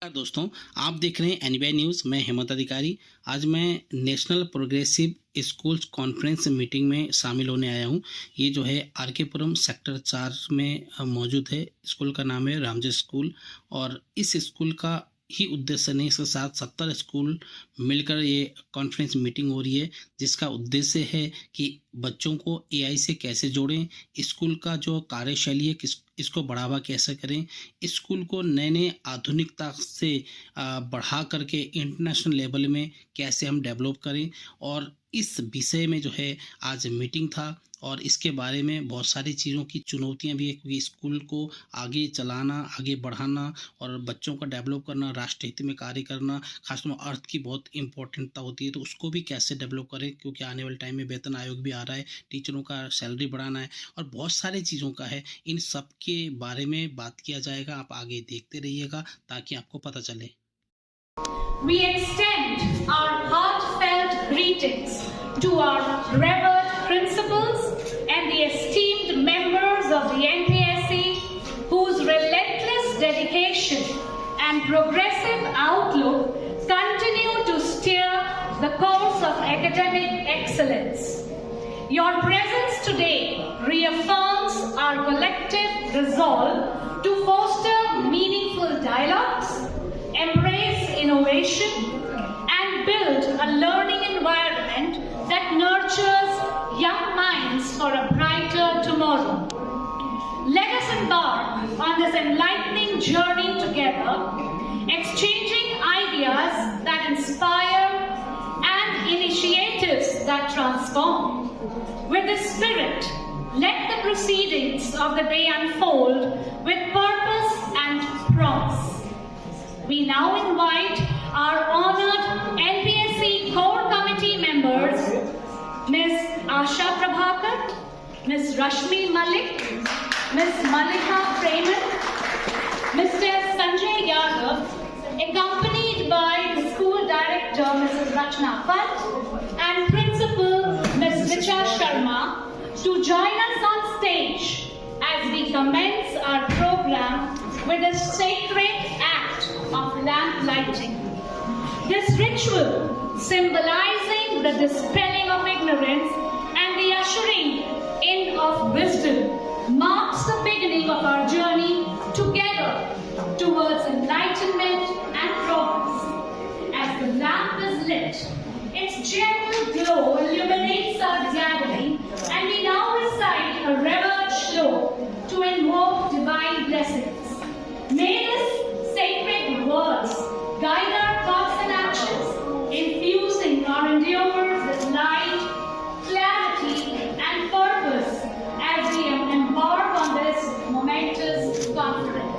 नमस्कार दोस्तों, आप देख रहे हैं एनबीआई न्यूज़। मैं हेमंत अधिकारी। आज मैं national progressive schools conference meeting में शामिल होने आया हूं। ये जो है आर.के. पुरम सेक्टर 4 में मौजूद है। स्कूल का नाम है रामजस स्कूल और इस स्कूल का ही उद्देश्य नहीं, इसके साथ 70 स्कूल मिलकर ये कॉन्फ्रेंस मीटिंग हो रही है, जिसका उद्देश्य है कि बच्चों को एआई से कैसे जोड़ें, स्कूल का जो कार्यशैली है इसको बढ़ावा कैसे करें, स्कूल को नए नए आधुनिकता से बढ़ा करके इंटरनेशनल लेवल में कैसे हम डेवलप करें। और इस विषय में जो है आज मीटिंग था और इसके बारे में बहुत सारी चीज़ों की चुनौतियां भी है, क्योंकि स्कूल को आगे चलाना, आगे बढ़ाना और बच्चों का डेवलप करना, राष्ट्र हित में कार्य करना, खासतौर में अर्थ की बहुत इंपॉर्टेंटता होती है। तो उसको भी कैसे डेवलप करें, क्योंकि आने वाले टाइम में वेतन आयोग भी आ रहा है, टीचरों का सैलरी बढ़ाना है और बहुत सारी चीज़ों का है। इन सब के बारे में बात किया जाएगा। आप आगे देखते रहिएगा ताकि आपको पता चले। We extend our heartfelt greetings to our revered principals and the esteemed members of the NPSC, whose relentless dedication and progressive outlook continue to steer the course of academic excellence. Your presence today reaffirms our collective resolve to foster meaningful dialogues, embrace innovation, and build a learning environment that nurtures young minds for a brighter tomorrow. Let us embark on this enlightening journey together, exchanging ideas that inspire and initiatives that transform. With this spirit, let the proceedings of the day unfold with purpose and promise. We now invite our honored NPSC core committee members, Ms. Asha Prabhakar, Ms. Rashmi Malik, Ms. Malika Freeman, Mr. Sanjay Yadav, accompanied by the school director, Mrs. Rachna Pant, and principal, Ms. Richa Sharma, to join us on stage as we commence our program with a sacred act of lamp lighting. This ritual, symbolizing the dispelling of ignorance and the ushering in of wisdom, marks the beginning of our journey together towards enlightenment and progress. As the lamp is lit, its gentle glow illuminates our gathering, and we now recite a reverent shloka to invoke divine blessings. May this sacred words guide our thoughts and actions, infusing our endeavors with light, clarity, and purpose as we embark on this momentous conference.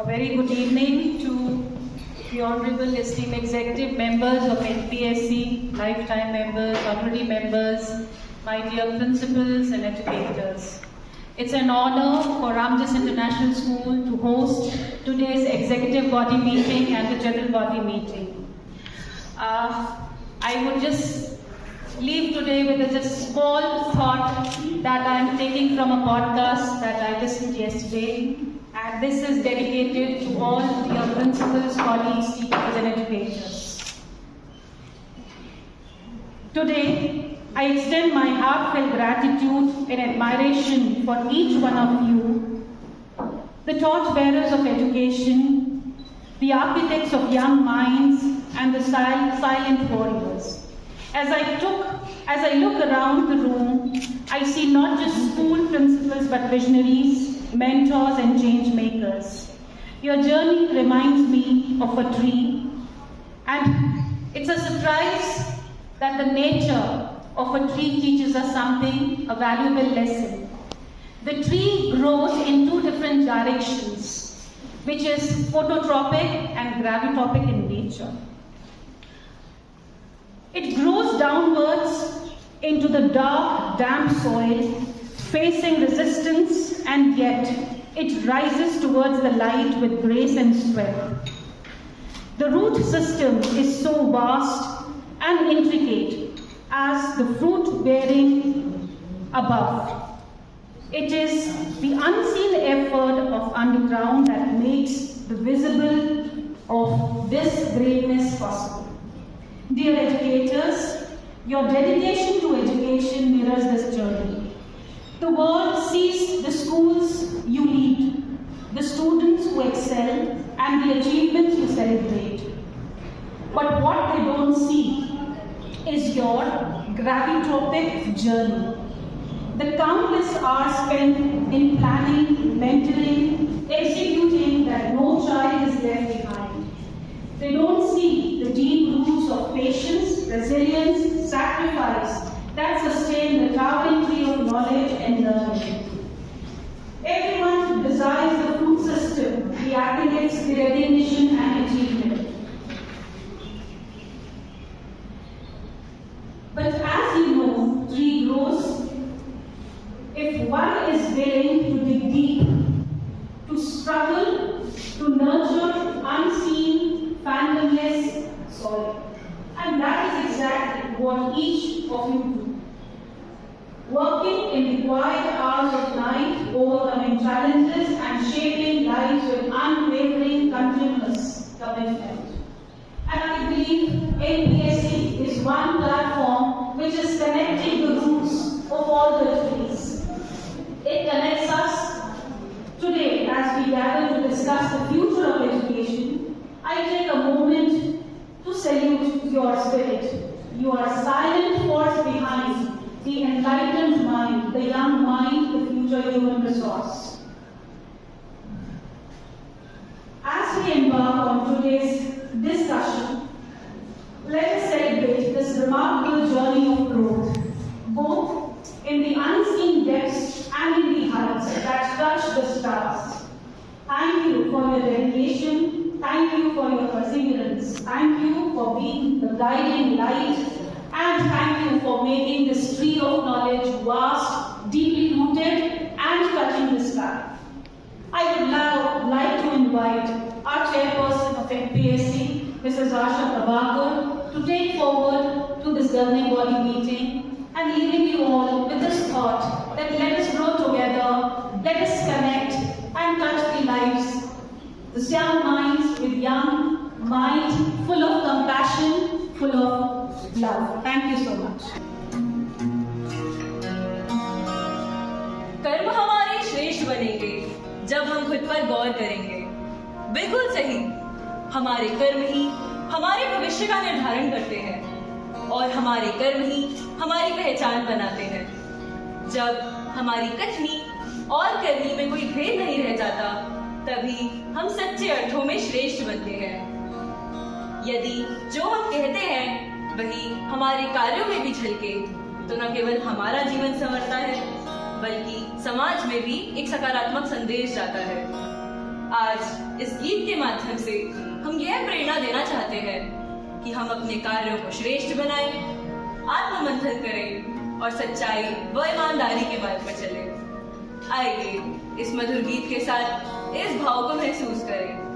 very good evening to the Honorable esteemed executive members of NPSC, lifetime members, honorary members, my dear principals and educators. It's an honor for Ramjas International School to host today's executive body meeting and the general body meeting. I would just leave today with a just small thought that I'm taking from a podcast that I listened yesterday, and this is dedicated to all your principals, colleagues, teachers and educators. Today, I extend my heartfelt gratitude and admiration for each one of you, the torchbearers of education, the architects of young minds, and the silent warriors. As I look around the room, I see not just school principals but visionaries, mentors and change makers. Your journey reminds me of a tree, and it's a surprise that the nature of a tree teaches us something, a valuable lesson. The tree grows in two different directions, which is phototropic and gravitopic in nature. It grows downwards into the dark, damp soil, facing resistance, and yet it rises towards the light with grace and strength. The root system is so vast and intricate as the fruit bearing above. It is the unseen effort of underground that makes the visible of this greatness possible. Dear educators, your dedication to education mirrors this journey. The world sees the schools you lead, the students who excel, and the achievements you celebrate. But what they don't see is your gravitopic journey. The countless hours spent in planning, mentoring, executing that no child is left behind. They don't see the deep roots of patience, resilience, sacrifice that sustain the towering tree of knowledge and learning. Everyone desires the fruit system, the accolades, the recognition and achievement. But as you know, tree grows if one is willing to dig deep, to struggle, to nurture unseen, fathomless soil. And that is exactly what each of you do. Working in the quiet hours of night, overcoming challenges and shaping lives with unwavering, continuous commitment. And I believe NPSC is one platform which is connecting the roots of all the trees. It connects us today as we gather to discuss the future of education. I take a moment to salute your spirit. You are a silent force behind the enlightened mind, the young mind, the future human resource. As we embark on today's discussion, let us celebrate this remarkable journey of growth, both in the unseen depths and in the heights that touch the stars. Thank you for your dedication. Thank you for your perseverance. Thank you for being the guiding light. And thank you for making this tree of knowledge vast, deeply rooted, and touching the sky. I would now like to invite our chairperson of NPSC, Mrs. Asha Prabhakar, to take forward to this governing body meeting and leaving you all with this thought that let us grow together, let us connect and touch the lives. This young minds with young mind, full of compassion, full of love. Thank you so much. कर्म हमारे श्रेष्ठ बनेंगे जब हम खुद पर गौर करेंगे। बिल्कुल सही, हमारे कर्म ही हमारे भविष्य का निर्धारण करते हैं और हमारे कर्म ही हमारी पहचान बनाते हैं। जब हमारी कथनी और करनी में कोई भेद नहीं रह जाता, तभी हम सच्चे अर्थों में श्रेष्ठ बनते हैं। यदि जो हम कहते हैं वही हमारे कार्यों में भी झलके, तो न केवल हमारा जीवन संवरता है, बल्कि समाज में भी एक सकारात्मक संदेश जाता है। आज इस गीत के माध्यम से हम यह प्रेरणा देना चाहते हैं कि हम अपने कार्यों को श्रेष्ठ बनाएं, आत्ममंथन करें और सच्चाई व ईमानदारी के मार्ग पर चलें। आइए इस मधुर गीत के साथ इस भाव को महसूस करें।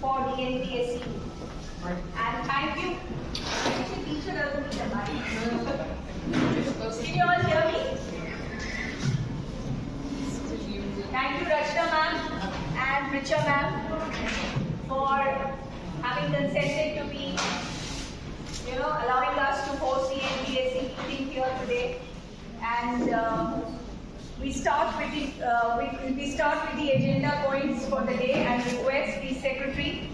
for the NTSC. And thank you. Actually, teacher doesn't need a mic. Can you all hear me? Thank you, Rachna ma'am and Richa ma'am for having consented to be, allowing us to host the and we start with the agenda points for the day and request the secretary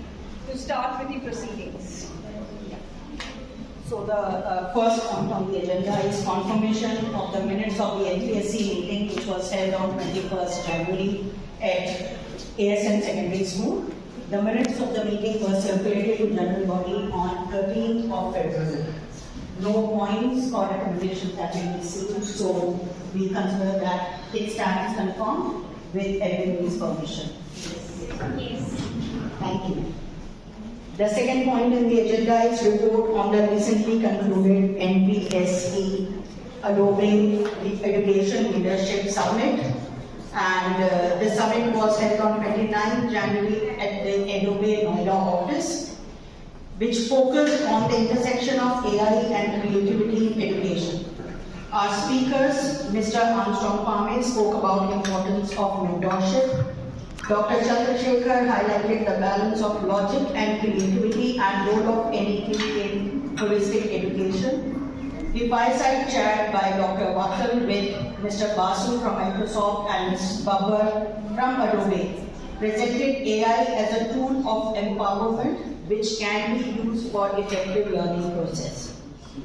to start with the proceedings. So the first point on the agenda is confirmation of the minutes of the NPSC meeting which was held on 21st January at ASN Secondary School. The minutes of the meeting were circulated to general body on 13th of February. No points or recommendations have been received, so we consider that it stands confirmed with everybody's permission. Yes. Thank you. The second point in the agenda is report on the recently concluded NPSE Adobe Education Leadership Summit. And the summit was held on 29th January at the Adobe Noida office, which focused on the intersection of AI and creativity in education. Our speakers, Mr. Armstrong Pame, spoke about the importance of mentorship. Dr. Chandrasekhar highlighted the balance of logic and creativity and role of NEP in holistic education. The fireside chat by Dr. Vatal with Mr. Basu from Microsoft and Ms. Babbar from Adobe presented AI as a tool of empowerment which can be used for effective learning process.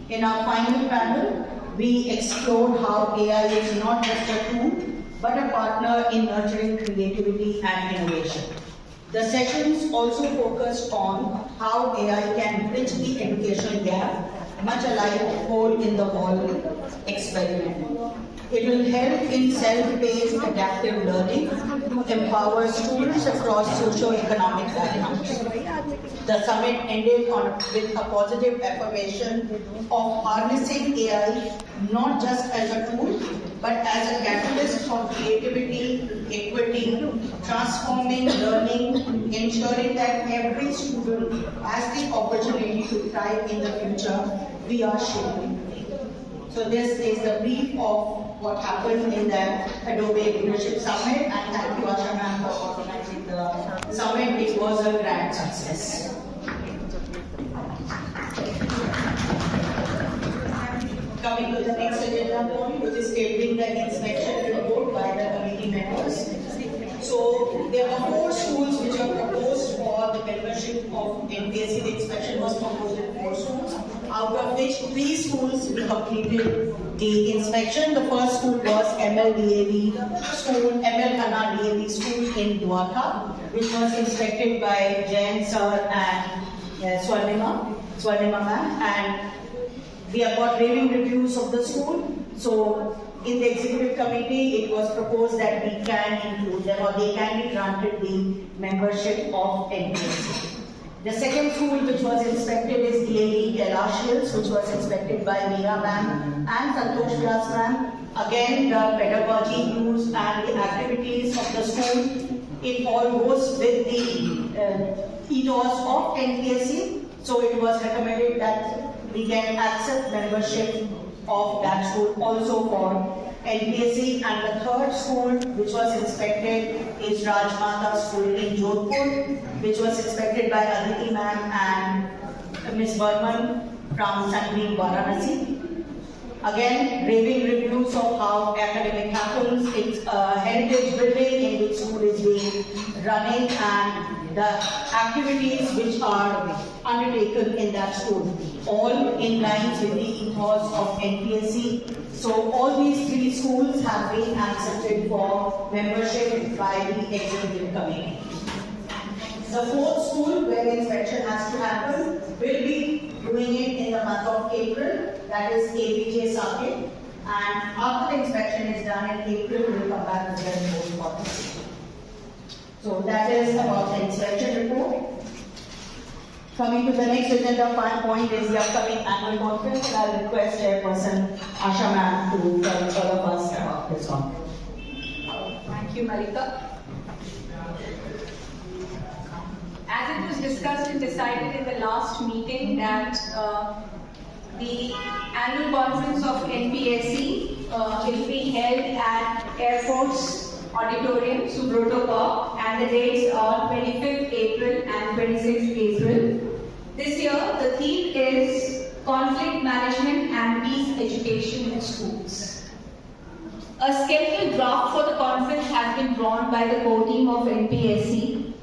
In our final panel, we explored how AI is not just a tool but a partner in nurturing creativity and innovation. The sessions also focused on how AI can bridge the education gap, much like a hole in the wall experiment. It will help in self-paced adaptive learning to empower students across socio-economic backgrounds. The summit ended with a positive affirmation of harnessing AI not just as a tool, but as a catalyst for creativity, equity, transforming learning, ensuring that every student has the opportunity to thrive in the future we are shaping. So this is the brief of what happened in the Adobe Leadership Summit, and thank you Asha ma'am for organizing the summit. It was a grand success. Coming to the next agenda point, which is tabling the inspection report by the committee members. So there are 4 schools which are proposed for the membership of NPSC. The inspection was proposed in 4 schools, out of which 3 schools completed the inspection. The first school was ML School in Dwarka, which was inspected by Jain sir and Swarnima ma'am, and we have got raving reviews of the school. So in the executive committee, it was proposed that we can include them, or they can be granted the membership of NPSC. The second school which was inspected is DAV Kailash Hills, which was inspected by Meera ma'am and Santosh Vyas ma'am. Again, the pedagogy used and the activities of the school, it all goes with the ethos of NPSC. So it was recommended that we can accept membership of that school also for NPSC. And the third school which was inspected is Rajmata School in Jodhpur, which was inspected by Aditi ma'am and Ms. Burman from Sunbeam Varanasi. Again, raving reviews of how academic happens. It's a heritage building in which school is being running, and the activities which are undertaken in that school, all in line with the ethos of NPSC. So all these 3 schools have been accepted for membership by the executive committee. The 4th school where the inspection has to happen will be doing it in the month of April, that is APJ Saket, and after the inspection is done in April, we will come back with the report for this. So that is about the inspection report. Coming to the next agenda point is the upcoming annual conference, and I will request Chairperson Asha ma'am to tell all of us about this conference. Thank you, Malika. As it was discussed and decided in the last meeting that the annual conference of NPSC will be held at Air Force Auditorium, Subroto Park, and the dates are 25th April and 26th April. This year, the theme is Conflict Management and Peace Education in Schools. A skeletal draft for the conference has been drawn by the core team of NPSC,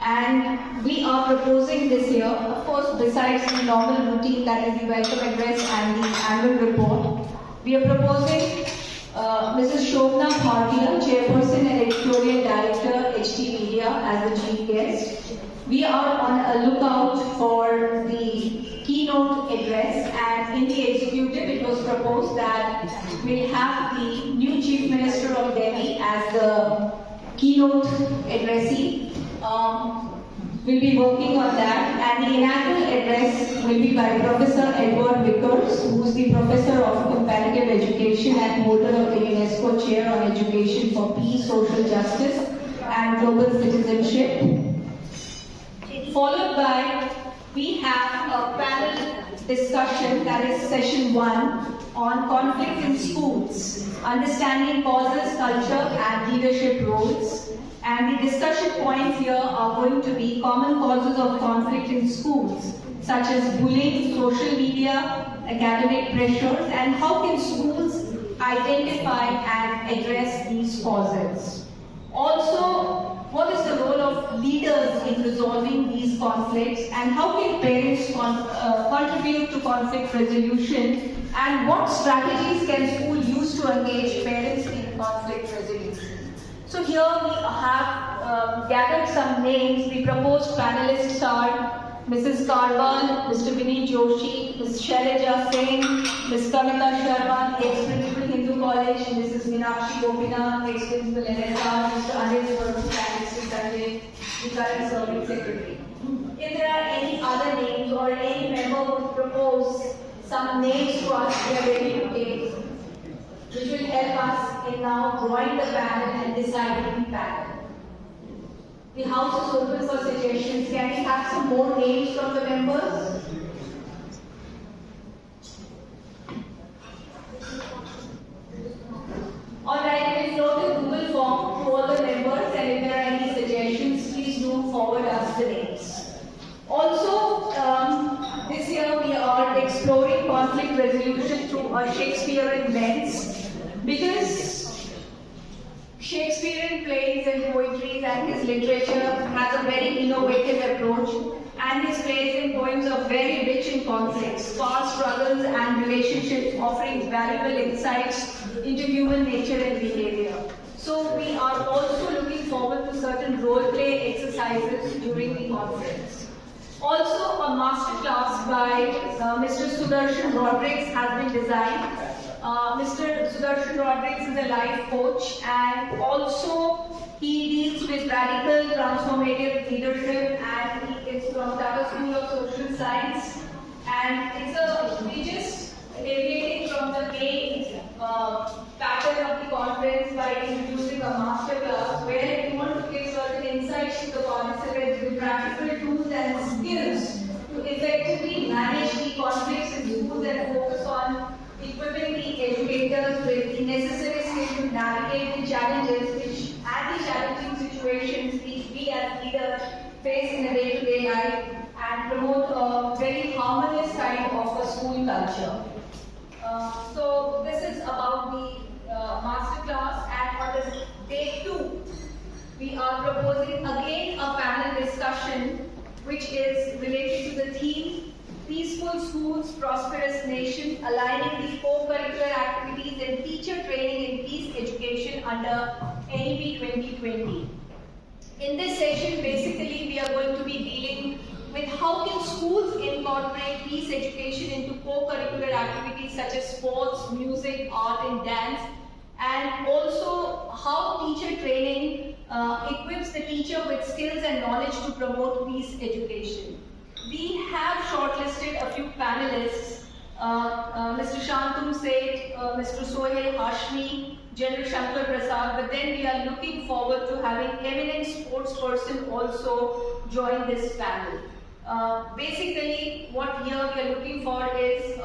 and we are proposing this year, of course, besides the normal routine that is the welcome address and the annual report, we are proposing Mrs. Shobna Bhartiya, Chairperson and Editorial Director, HT Media, as the chief guest. We are on a lookout for the keynote address, and in the executive it was proposed that we'll have the new Chief Minister of Delhi as the keynote addressee. We'll be working on that, and the inaugural address will be by Professor Edward Vickers, who is the Professor of Comparative Education and holder of the UNESCO Chair on Education for Peace, Social Justice and Global Citizenship. Followed by, we have a panel discussion, that is session 1, on conflict in schools, understanding causes, culture and leadership roles. And the discussion points here are going to be common causes of conflict in schools, such as bullying, social media, academic pressures, and how can schools identify and address these causes. Also, what is the role of leaders in resolving these conflicts, and how can parents contribute to conflict resolution, and what strategies can school use to engage parents in conflict resolution. So here we have gathered some names. The proposed panelists are Mrs. Karwal, Mr. Vinay Joshi, Ms. Shailaja Singh, Ms. Kavita Sharma, ex-principal Hindu College, Mrs. Meenakshi Gopinath, ex-principal NSR, Mr. Anil Puram, and Mr. Sanjay, the current serving secretary. If there are any other names or any member would propose some names to us, we are ready to take, which will help us in now drawing the panel and deciding the panel. The house is open for suggestions. Can we have some more names from the members? Alright, we'll float a Google form to all the members, and if there are any suggestions, please do forward us the names. Also, this year we are exploring conflict resolution through a Shakespearean lens, because Shakespearean plays and poetry and his literature has a very innovative approach, and his plays and poems are very rich in conflicts, power struggles and relationships, offering valuable insights into human nature and behavior. So we are also looking forward to certain role play exercises during the conference. Also, a master class by Mr. Sudarshan Rodrigues has been designed. Mr. Sudarshan Rodrigues is a life coach, and also he deals with radical transformative leadership, and he is from Tata School of Social Science. And we just deviating from the main pattern of the conference by introducing a master class where we want to give certain insights to the participants with practical tools and skills to effectively manage the conflicts in schools and focus on equipping the educators with the necessary skills to navigate the challenges and the challenging situations which we as leaders face in a day-to-day life, and promote a very harmonious kind of a school culture. So this is about the master class, and on this day 2, we are proposing again a panel discussion which is related to the theme Peaceful Schools, Prosperous Nation, aligning the co-curricular activities and teacher training in peace education under NEP 2020. In this session, basically, we are going to be dealing with how can schools incorporate peace education into co-curricular activities such as sports, music, art and dance, and also how teacher training equips the teacher with skills and knowledge to promote peace education. We have shortlisted a few panelists, Mr. Shantum Seth, Mr. Sohail Hashmi, General Shankar Prasad, but then we are looking forward to having eminent sports person also join this panel. Basically, what here we are looking for is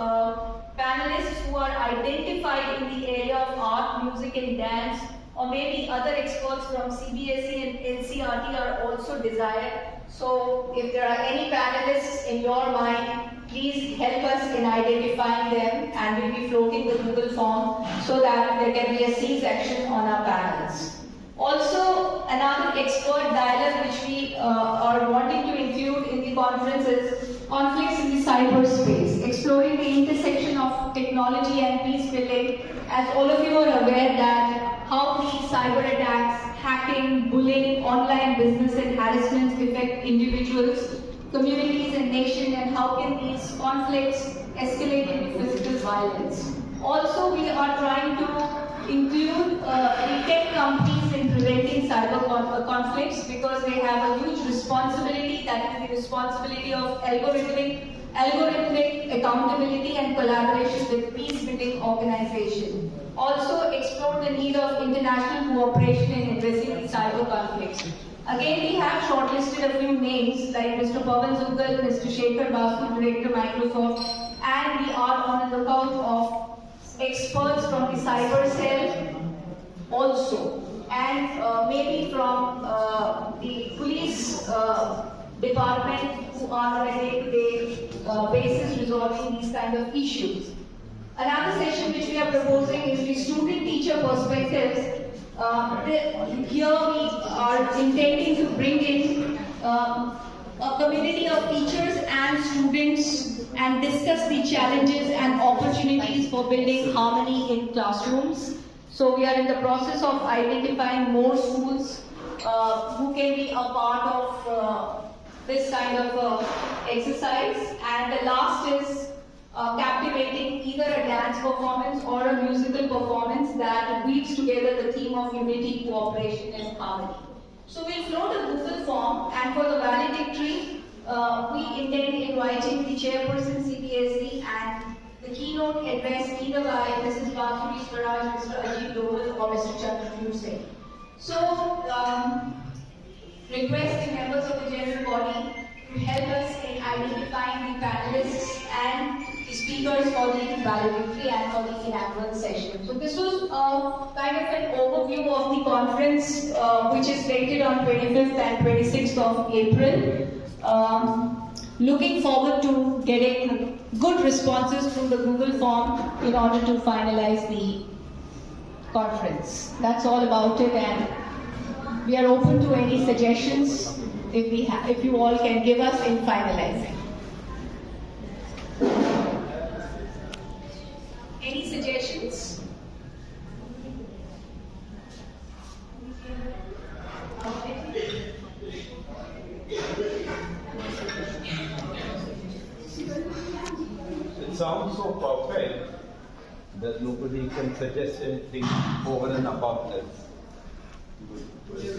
panelists who are identified in the area of art, music and dance, or maybe other experts from CBSE and NCERT are also desired. So if there are any panelists in your mind, please help us in identifying them, and we'll be floating the Google form so that there can be a C-section on our panels. Also, another expert dialogue which we are wanting to include in the conference is conflicts in the cyberspace, exploring the intersection of technology and peace building. As all of you are aware that how the cyber attacks, hacking, bullying, online business and harassment affect individuals, communities and nations, and how can these conflicts escalate into physical violence. Also, we are trying to include the tech companies in preventing cyber conflicts because they have a huge responsibility, that is the responsibility of algorithmic accountability and collaboration with peace-building organizations. Also explore the need of international cooperation in addressing the cyber conflicts. Again, we have shortlisted a few names like Mr. Pavan Zugal, Mr. Shekhar Basu, Director Microsoft, and we are on the lookout of experts from the cyber cell also, and maybe from the police department who are on a day-to-day basis resolving these kind of issues. Another session which we are proposing is the student-teacher perspectives. Here we are intending to bring in a community of teachers and students and discuss the challenges and opportunities for building harmony in classrooms. So we are in the process of identifying more schools who can be a part of this kind of exercise. And the last is captivating either a dance performance or a musical performance that weaves together the theme of unity, cooperation and harmony. So we'll float a Google form, and for the valedictory, we intend inviting the chairperson CPSC and the keynote address either by Mrs. Bhaskari Swaraj, Mr. Ajit Doval or Mr. Chandra Singh. So, request the members of the general body to help us in identifying the panelists and the speakers for the valedictory and for the inaugural session. So this was kind of an overview of the conference which is dated on 25th and 26th of April. Looking forward to getting good responses from the Google form in order to finalize the conference. That's all about it, and we are open to any suggestions if you all can give us in finalizing. Any suggestions? It sounds so perfect that nobody can suggest anything over and above this.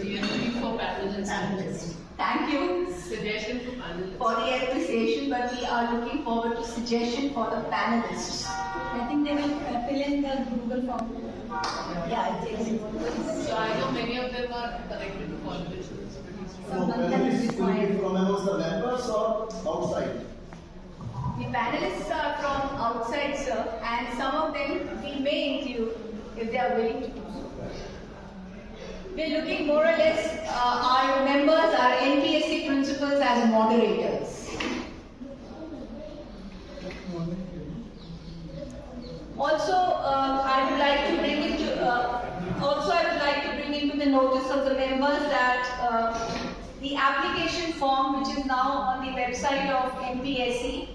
We are looking for panelists. Thank you Suggestion for panelists. for the appreciation, but we are looking forward to suggestion for the panelists. I think they will fill in the Google form. Yeah, it is. So I know many of them are connected to politicians. So panelists will be from amongst the members or outside? The panelists are from outside, sir, and some of them we may include if they are willing to do so. We're looking more or less our members, our NPSC principals as moderators. Also, I would like to bring into the notice of the members that the application form, which is now on the website of NPSC,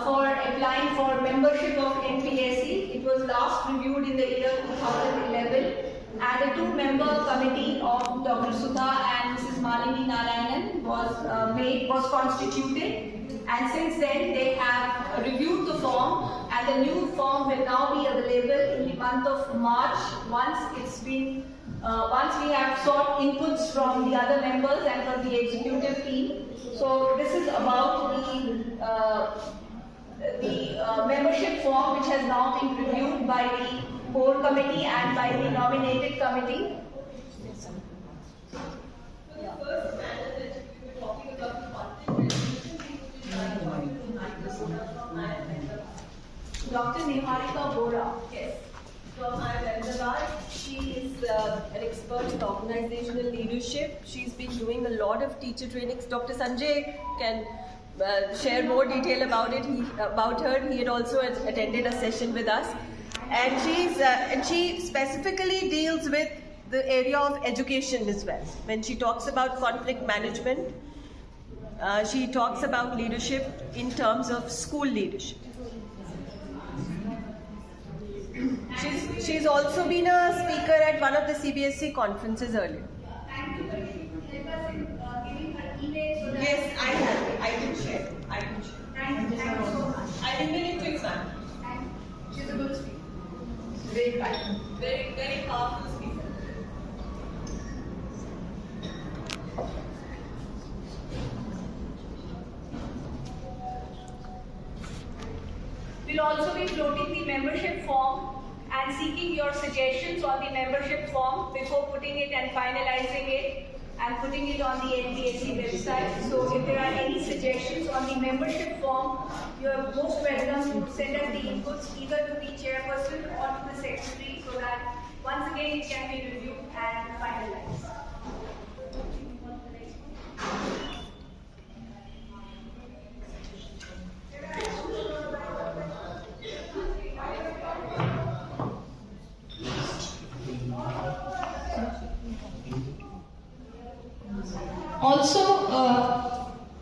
for applying for membership of NPSC, it was last reviewed in the year 2011. And a two-member committee of Dr. Sudha and Mrs. Malini Narayanan was constituted, and since then they have reviewed the form, and the new form will now be available in the month of March once we have sought inputs from the other members and from the executive team. So this is about the membership form, which has now been reviewed by the core committee and by the nominated committee. Dr. Niharika Bora. Yes. From Ahmedabad, she is an expert in organizational leadership. She's been doing a lot of teacher trainings. Dr. Sanjay can share more detail about her. He had also attended a session with us. and she specifically deals with the area of education as well. When she talks about conflict management, she talks about leadership in terms of school leadership. She's also been a speaker at one of the CBSE conferences earlier. Thank you, but she help us in giving her email so that... Yes, I have it. I can share. Thank you so much. I will mail it to you, ma'am. Thank you. She's a good speaker. Very kind. Very, very powerful speaker. We'll also be floating the membership form and seeking your suggestions on the membership form before putting it and finalizing it and putting it on the NPSC website. So if there are any suggestions on the membership form, you are most welcome to send us the inputs either to the chairperson or to the secretary so that once again it can be reviewed and finalized. Also,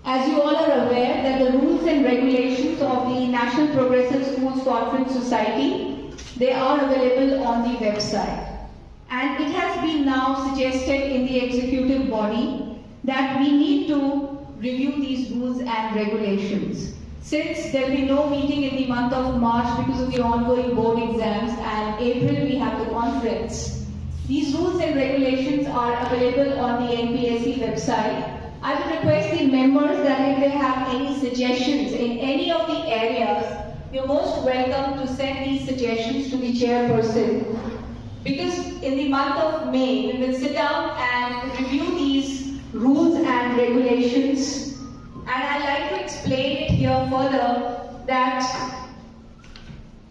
as you all are aware, that the rules and regulations of the National Progressive Schools Conference Society, they are available on the website. And it has been now suggested in the executive body that we need to review these rules and regulations. Since there will be no meeting in the month of March because of the ongoing board exams, and April we have the conference, these rules and regulations are available on the NPSC website. I would request the members that if they have any suggestions in any of the areas, you're most welcome to send these suggestions to the chairperson. Because in the month of May, we will sit down and review these rules and regulations. And I'd like to explain it here further that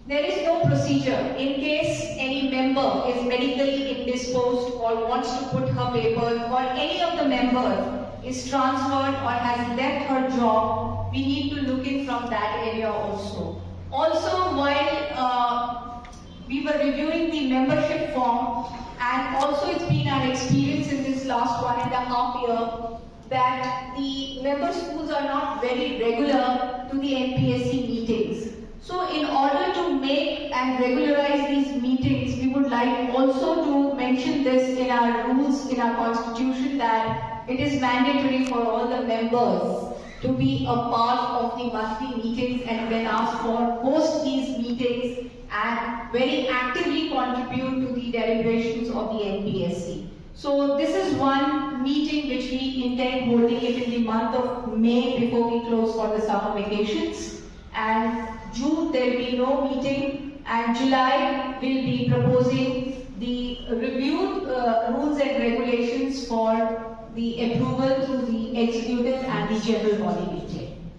there is no procedure in case any member is medically indisposed or wants to put her papers, or any of the members is transferred or has left her job. We need to look in from that area also. Also, while we were reviewing the membership form, and also it's been our experience in this last 1.5 years that the member schools are not very regular to the NPSC meetings. So in order to make and regularize these meetings, we would like also to mention this in our rules, in our constitution, that it is mandatory for all the members to be a part of the monthly meetings and when asked for, host these meetings and very actively contribute to the deliberations of the NPSC. So this is one meeting which we intend holding it in the month of May before we close for the summer vacations. And June there will be no meeting, and July will be proposing the reviewed rules and regulations for the approval through the executive and the general body meeting.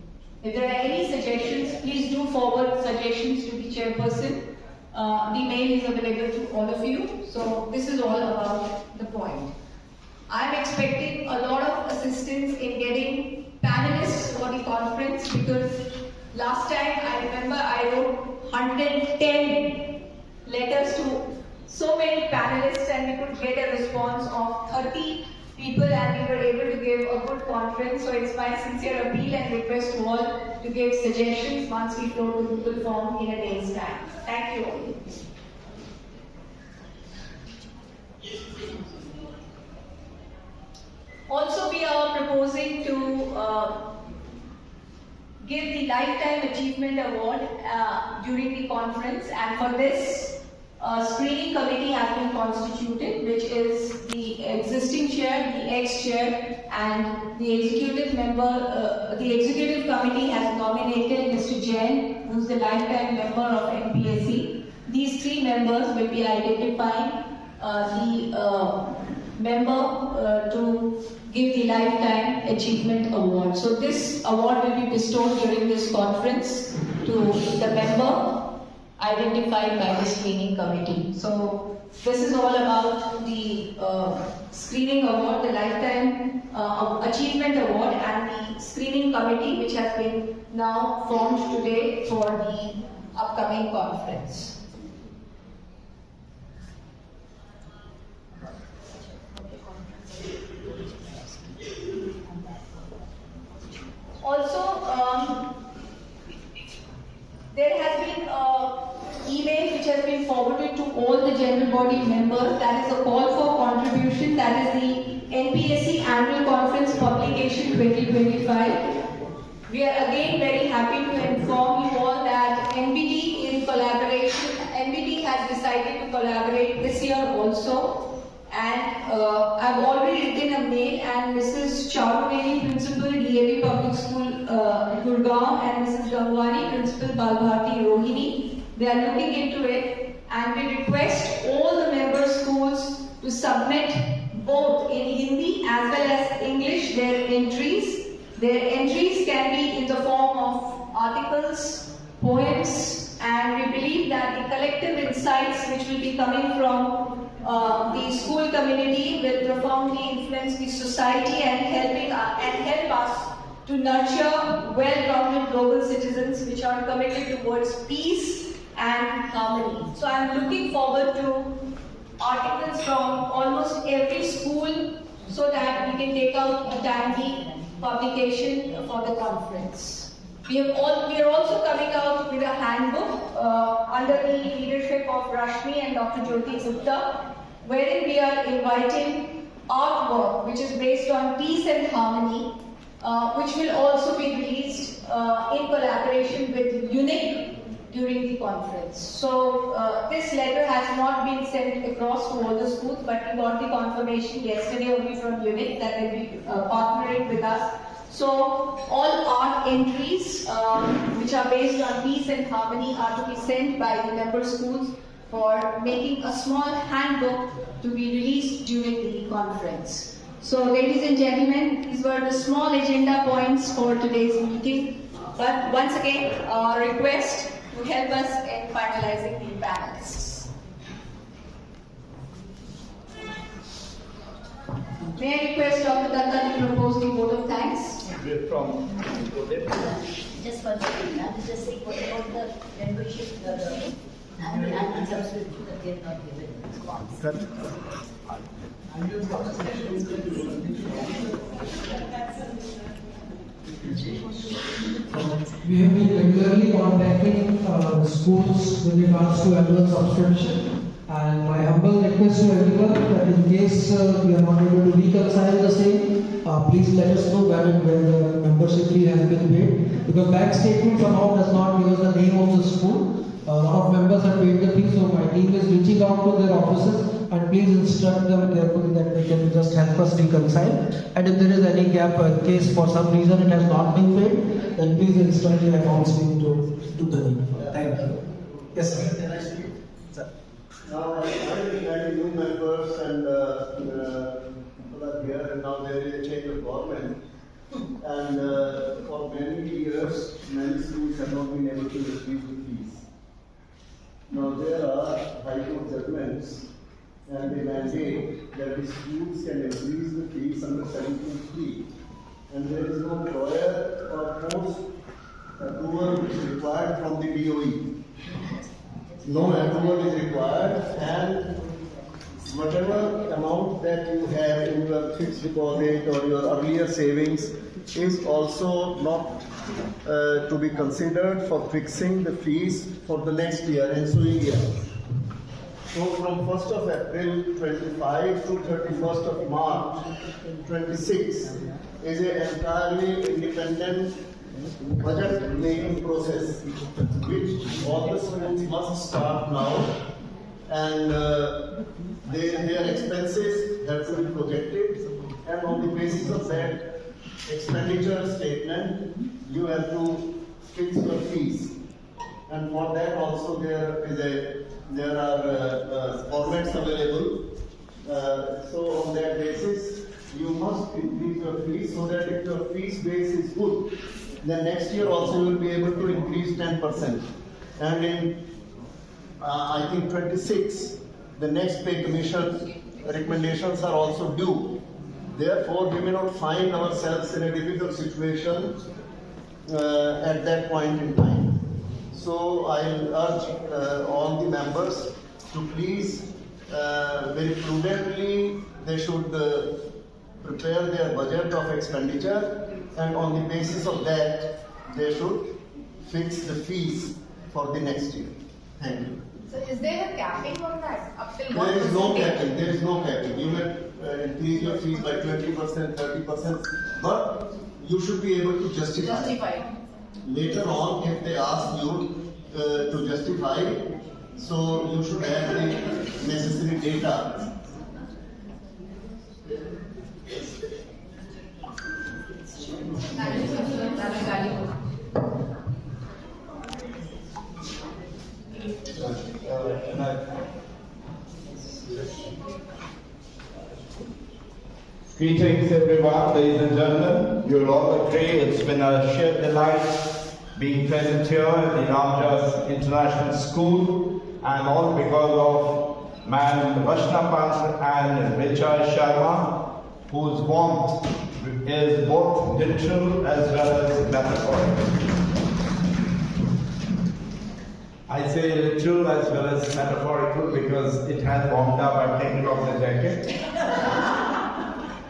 If there are any suggestions, please do forward suggestions to the chairperson. The mail is available to all of you. So this is all about the point. I am expecting a lot of assistance in getting panelists for the conference, because last time I remember I wrote 110 letters to so many panelists and we could get a response of 30 people and we were able to give a good conference. So it's my sincere appeal and request to all to give suggestions once we float the Google form in a day's time. Thank you all. Also, we are proposing to give the Lifetime Achievement Award during the conference, and for this, a screening committee has been constituted, which is the existing chair, the ex-chair, and the executive member. The executive committee has nominated Mr. Jain, who is the lifetime member of NPSC. These three members will be identifying the member to give the Lifetime Achievement Award. So this award will be bestowed during this conference to the member identified by the screening committee. So this is all about the screening award, the Lifetime Achievement Award, and the screening committee, which has been now formed today for the upcoming conference. Also, there has been an email which has been forwarded to all the general body members. That is a call for contribution. That is the NPSC Annual Conference Publication 2025. We are again very happy to inform you all that NBD has decided to collaborate this year also. And I've already written a mail, and Mrs. Chaudhary, Principal, DAV Public School, Gurgaon, and Mrs. Gangwani, Principal, Balbharti, Rohini, they are looking into it, and we request all the member schools to submit both in Hindi as well as English their entries. Their entries can be in the form of articles, poems, and we believe that the collective insights which will be coming from the school community will profoundly influence the society and help us to nurture well-rounded global citizens which are committed towards peace and harmony. So I'm looking forward to articles from almost every school so that we can take out a timely publication for the conference. We are also coming out with a handbook under the leadership of Rashmi and Dr. Jyoti Gupta, wherein we are inviting artwork which is based on peace and harmony, which will also be released in collaboration with UNIC during the conference. So this letter has not been sent across to all the schools, but we got the confirmation yesterday only from UNIC that they will be partnering with us. So all art entries which are based on peace and harmony are to be sent by the member schools for making a small handbook to be released during the conference. So ladies and gentlemen, these were the small agenda points for today's meeting. But once again, request to help us in finalizing the panels. May I request Dr. Datta to propose the vote of thanks? Just for just say what about the membership and subscription that they have not given response. We have been regularly contacting schools with regards to annual subscription, and my humble request to everyone that in case we are not able to reconcile the same, please let us know when and where the membership fee has been paid, because bank statement somehow does not give us the name of the school. A lot of members have paid the fee, so my team is reaching out to their offices, and please instruct them carefully that they can just help us reconcile. And if there is any gap in case for some reason it has not been paid, then please instruct the accounts team to do the need. Thank you. Yes, sir. Can I speak? Sir. Now I understand new members and people are here, and now there is a change of government. And for many years, many schools have not been able to receive the fees. Now there are high court judgments, and they mandate that the schools can increase the fees under 17(3), and there is no prior or post approval required from the DOE. No approval is required, and whatever amount that you have in your fixed deposit or your earlier savings is also not to be considered for fixing the fees for the next year, ensuing year. So from 1st of April 25 to 31st of March 26 is an entirely independent budget making process, which all the schools must start now, and their expenses have to be projected, and on the basis of that expenditure statement, you have to fix your fees. And for that also there are formats available. So on that basis, you must increase your fees, so that if your fees base is good, then next year also you will be able to increase 10%. And in I think 26, the next pay commission recommendations are also due. Therefore, we may not find ourselves in a difficult situation at that point in time. So I'll urge all the members to please very prudently, they should prepare their budget of expenditure and on the basis of that, they should fix the fees for the next year. Thank you. So is there a capping on that? Up till There is no percentage? capping. There is no capping. You may increase your fees by 20%, 30%, but you should be able to justify. Later on, if they ask you to justify, so you should have the necessary data. Greetings everyone, ladies and gentlemen. You'll all agree it's been a sheer delight being present here at the Ramjas International School, and all because of Ma'am Rashna Pant and Richa Sharma, whose warmth is both literal as well as metaphorical. I say literal as well as metaphorical because it has warmed up. I've taken off the jacket.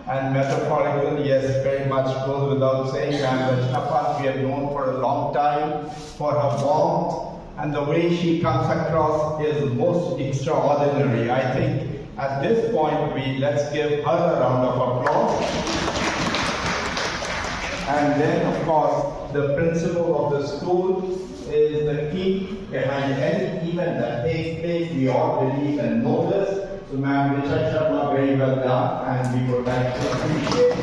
And metaphorical, yes, very much goes without saying. And Rashna Pant we have known for a long time for her warmth, and the way she comes across is most extraordinary. I think at this point, let's give her a round of applause. And then, of course, the principal of the school is the key behind any event that takes place. We all believe and know this. So, Ma'am Richa Sharma, very well done, and we would like to appreciate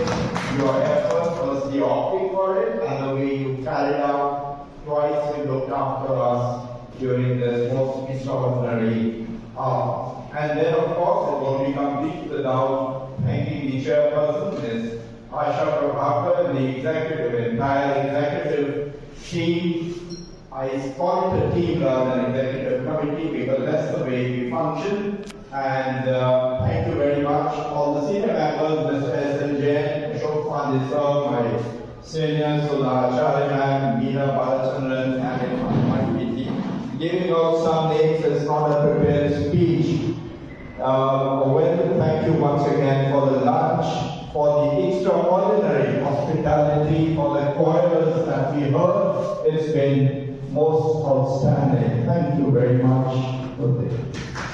your efforts, firstly opting for it, and the way you carried out twice, you looked after us during this most extraordinary hour. And then, of course, it won't be complete without thanking the chairperson, Ms. Asha Prabhakar, and the entire executive team. I call it a team rather than executive committee because that's the way we function. And thank you very much, all the senior members, Mr. S. Jain, Ashok Pandisar, my seniors, Acharya Ma'am, Meena Balachandran, and my PT. Giving out some names is not a prepared speech. Thank you once again for the lunch, for the extraordinary hospitality, for the choirs that we heard. It's been most outstanding. Thank you very much. Good day.